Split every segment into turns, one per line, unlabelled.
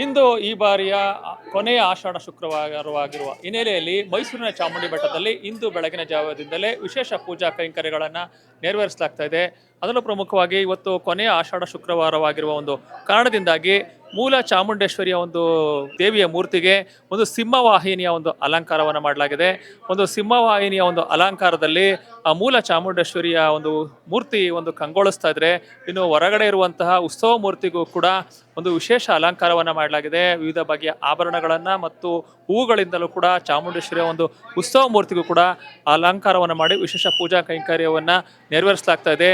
ಇಂದು ಈ ಬಾರಿಯ ಕೊನೆಯ ಆಷಾಢ ಶುಕ್ರವಾರವಾಗಿರುವ ಹಿನ್ನೆಲೆಯಲ್ಲಿ ಮೈಸೂರಿನ ಚಾಮುಂಡಿ ಬೆಟ್ಟದಲ್ಲಿ ಇಂದು ಬೆಳಗಿನ ಜಾವದಿಂದಲೇ ವಿಶೇಷ ಪೂಜಾ ಕೈಂಕರ್ಯಗಳನ್ನು ನೆರವೇರಿಸಲಾಗ್ತಾ ಇದೆ. ಅದರಲ್ಲೂ ಪ್ರಮುಖವಾಗಿ ಇವತ್ತು ಕೊನೆಯ ಆಷಾಢ ಶುಕ್ರವಾರವಾಗಿರುವ ಒಂದು ಕಾರಣದಿಂದಾಗಿ ಮೂಲ ಚಾಮುಂಡೇಶ್ವರಿಯ ಒಂದು ದೇವಿಯ ಮೂರ್ತಿಗೆ ಒಂದು ಸಿಂಹವಾಹಿನಿಯ ಒಂದು ಅಲಂಕಾರವನ್ನು ಮಾಡಲಾಗಿದೆ. ಒಂದು ಸಿಂಹವಾಹಿನಿಯ ಒಂದು ಅಲಂಕಾರದಲ್ಲಿ ಆ ಮೂಲ ಚಾಮುಂಡೇಶ್ವರಿಯ ಒಂದು ಮೂರ್ತಿ ಒಂದು ಕಂಗೊಳಿಸ್ತಾ ಇದ್ರೆ, ಇನ್ನು ಹೊರಗಡೆ ಇರುವಂತಹ ಉತ್ಸವ ಮೂರ್ತಿಗೂ ಕೂಡ ಒಂದು ವಿಶೇಷ ಅಲಂಕಾರವನ್ನು ಮಾಡಲಾಗಿದೆ. ವಿವಿಧ ಬಗೆಯ ಆಭರಣಗಳನ್ನ ಮತ್ತು ಹೂಗಳಿಂದಲೂ ಕೂಡ ಚಾಮುಂಡೇಶ್ವರಿಯ ಒಂದು ಉತ್ಸವ ಮೂರ್ತಿಗೂ ಕೂಡ ಅಲಂಕಾರವನ್ನು ಮಾಡಿ ವಿಶೇಷ ಪೂಜಾ ಕೈಂಕರ್ಯವನ್ನ ನೆರವೇರಿಸಲಾಗ್ತಾ ಇದೆ.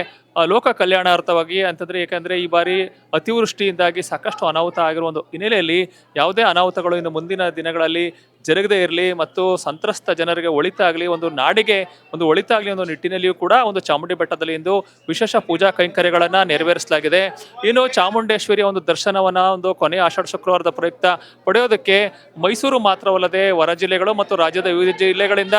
ಲೋಕ ಕಲ್ಯಾಣಾರ್ಥವಾಗಿ ಅಂತಂದ್ರೆ, ಏಕೆಂದ್ರೆ ಈ ಬಾರಿ ಅತಿವೃಷ್ಟಿಯಿಂದಾಗಿ ಸಾಕಷ್ಟು ಅನಾಹುತ ಆಗಿರುವ ಒಂದು ಹಿನ್ನೆಲೆಯಲ್ಲಿ ಯಾವುದೇ ಅನಾಹುತಗಳು ಇನ್ನು ಮುಂದಿನ ದಿನಗಳಲ್ಲಿ ಜರುಗದೇ ಇರಲಿ ಮತ್ತು ಸಂತ್ರಸ್ತ ಜನರಿಗೆ ಒಳಿತಾಗಲಿ, ಒಂದು ನಾಡಿಗೆ ಒಂದು ಒಳಿತಾಗಲಿ ಒಂದು ನಿಟ್ಟಿನಲ್ಲಿಯೂ ಕೂಡ ಒಂದು ಚಾಮುಂಡಿ ಬೆಟ್ಟದಲ್ಲಿ ಇಂದು ವಿಶೇಷ ಪೂಜಾ ಕೈಂಕರ್ಯಗಳನ್ನು ನೆರವೇರಿಸಲಾಗಿದೆ. ಇನ್ನು ಚಾಮುಂಡೇಶ್ವರಿಯ ಒಂದು ದರ್ಶನವನ್ನ ಒಂದು ಕೊನೆಯ ಆಷಾಢ ಶುಕ್ರವಾರದ ಪ್ರಯುಕ್ತ ಪಡೆಯೋದಕ್ಕೆ ಮೈಸೂರು ಮಾತ್ರವಲ್ಲದೆ ಹೊರ ಜಿಲ್ಲೆಗಳು ಮತ್ತು ರಾಜ್ಯದ ವಿವಿಧ ಜಿಲ್ಲೆಗಳಿಂದ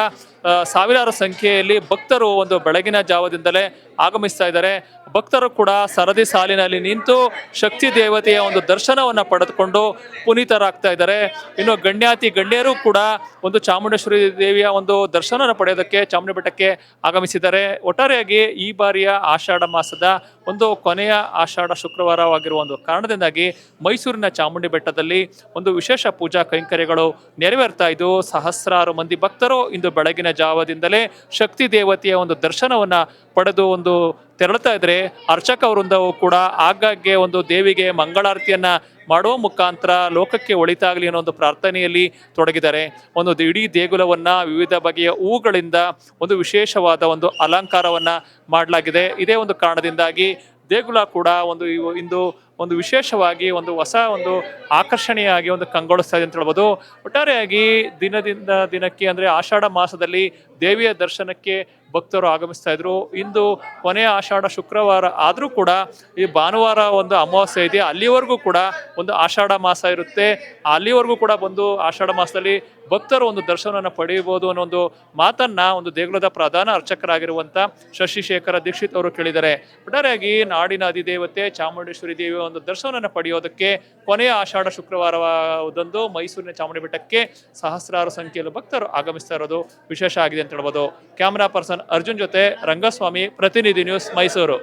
ಸಾವಿರಾರು ಸಂಖ್ಯೆಯಲ್ಲಿ ಭಕ್ತರು ಒಂದು ಬೆಳಗಿನ ಜಾವದಿಂದಲೇ ಆಗಮಿಸ್ತಾ ಇದ್ದಾರೆ. ಭಕ್ತರು ಕೂಡ ಸರದಿ ಸಾಲಿನಲ್ಲಿ ನಿಂತು ಶಕ್ತಿ ದೇವತೆಯ ಒಂದು ದರ್ಶನವನ್ನ ಪಡೆದುಕೊಂಡು ಪುನೀತರಾಗ್ತಾ ಇದ್ದಾರೆ. ಇನ್ನು ಗಣ್ಯರು ಕೂಡ ಒಂದು ಚಾಮುಂಡೇಶ್ವರಿ ದೇವಿಯ ಒಂದು ದರ್ಶನ ಪಡೆಯೋದಕ್ಕೆ ಚಾಮುಂಡಿ ಬೆಟ್ಟಕ್ಕೆ ಆಗಮಿಸಿದ್ದಾರೆ. ಒಟ್ಟಾರೆಯಾಗಿ ಈ ಬಾರಿಯ ಆಷಾಢ ಮಾಸದ ಒಂದು ಕೊನೆಯ ಆಷಾಢ ಶುಕ್ರವಾರವಾಗಿರುವ ಒಂದು ಕಾರಣದಿಂದಾಗಿ ಮೈಸೂರಿನ ಚಾಮುಂಡಿ ಬೆಟ್ಟದಲ್ಲಿ ಒಂದು ವಿಶೇಷ ಪೂಜಾ ಕೈಂಕರ್ಯಗಳು ನೆರವೇರ್ತಾ ಇದ್ದು, ಸಹಸ್ರಾರು ಮಂದಿ ಭಕ್ತರು ಇಂದು ಬೆಳಗಿನ ಜಾವದಿಂದಲೇ ಶಕ್ತಿ ದೇವತೆಯ ಒಂದು ದರ್ಶನವನ್ನ ಪಡೆದು ಒಂದು ತೆರಳುತ್ತಾ ಇದ್ರೆ, ಅರ್ಚಕ ವೃಂದವು ಕೂಡ ಆಗಾಗ್ಗೆ ಒಂದು ದೇವಿಗೆ ಮಂಗಳಾರತಿಯನ್ನ ಮಾಡುವ ಮುಖಾಂತರ ಲೋಕಕ್ಕೆ ಒಳಿತಾಗಲಿ ಅನ್ನೋ ಒಂದು ಪ್ರಾರ್ಥನೆಯಲ್ಲಿ ತೊಡಗಿದ್ದಾರೆ. ಒಂದು ಇಡೀ ದೇಗುಲವನ್ನ ವಿವಿಧ ಬಗೆಯ ಹೂಗಳಿಂದ ಒಂದು ವಿಶೇಷವಾದ ಒಂದು ಅಲಂಕಾರವನ್ನ ಮಾಡಲಾಗಿದೆ. ಇದೇ ಒಂದು ಕಾರಣದಿಂದಾಗಿ ದೇಗುಲ ಕೂಡ ಇಂದು ಒಂದು ವಿಶೇಷವಾಗಿ ಒಂದು ಹೊಸ ಒಂದು ಆಕರ್ಷಣೆಯಾಗಿ ಒಂದು ಕಂಗೊಳಿಸ್ತಾ ಇದೆ ಅಂತ ಹೇಳ್ಬೋದು. ಒಟ್ಟಾರೆಯಾಗಿ ದಿನದಿಂದ ದಿನಕ್ಕೆ ಅಂದ್ರೆ ಆಷಾಢ ಮಾಸದಲ್ಲಿ ದೇವಿಯ ದರ್ಶನಕ್ಕೆ ಭಕ್ತರು ಆಗಮಿಸ್ತಾ ಇದ್ರು. ಇಂದು ಕೊನೆಯ ಆಷಾಢ ಶುಕ್ರವಾರ ಆದರೂ ಕೂಡ ಈ ಭಾನುವಾರ ಒಂದು ಅಮಾವಾಸ್ಯೆ ಇದೆ, ಅಲ್ಲಿವರೆಗೂ ಕೂಡ ಒಂದು ಆಷಾಢ ಮಾಸ ಇರುತ್ತೆ. ಅಲ್ಲಿವರೆಗೂ ಕೂಡ ಬಂದು ಆಷಾಢ ಮಾಸದಲ್ಲಿ ಭಕ್ತರು ಒಂದು ದರ್ಶನವನ್ನು ಪಡೆಯಬಹುದು ಅನ್ನೋ ಒಂದು ಮಾತನ್ನ ಒಂದು ದೇಗುಲದ ಪ್ರಧಾನ ಅರ್ಚಕರಾಗಿರುವಂತ ಶಶಿಶೇಖರ ದೀಕ್ಷಿತ್ ಅವರು ಕೇಳಿದ್ದಾರೆ. ಒಟ್ಟಾರೆಯಾಗಿ ನಾಡಿನ ಅಧಿದೇವತೆ ಚಾಮುಂಡೇಶ್ವರಿ ದೇವಿಯ ಒಂದು ದರ್ಶನವನ್ನು ಪಡೆಯೋದಕ್ಕೆ ಕೊನೆಯ ಆಷಾಢ ಶುಕ್ರವಾರದಂದು ಮೈಸೂರಿನ ಚಾಮುಂಡಿ ಬೆಟ್ಟಕ್ಕೆ ಸಹಸ್ರಾರು ಸಂಖ್ಯೆಯಲ್ಲಿ ಭಕ್ತರು ಆಗಮಿಸ್ತಾ ಇರೋದು ವಿಶೇಷ ಆಗಿದೆ ಅಂತ ಹೇಳ್ಬೋದು. ಕ್ಯಾಮರಾ ಪರ್ಸನ್ ಅರ್ಜುನ್ ಜೊತೆ ರಂಗಸ್ವಾಮಿ, ಪ್ರತಿನಿಧಿ ನ್ಯೂಸ್, ಮೈಸೂರು.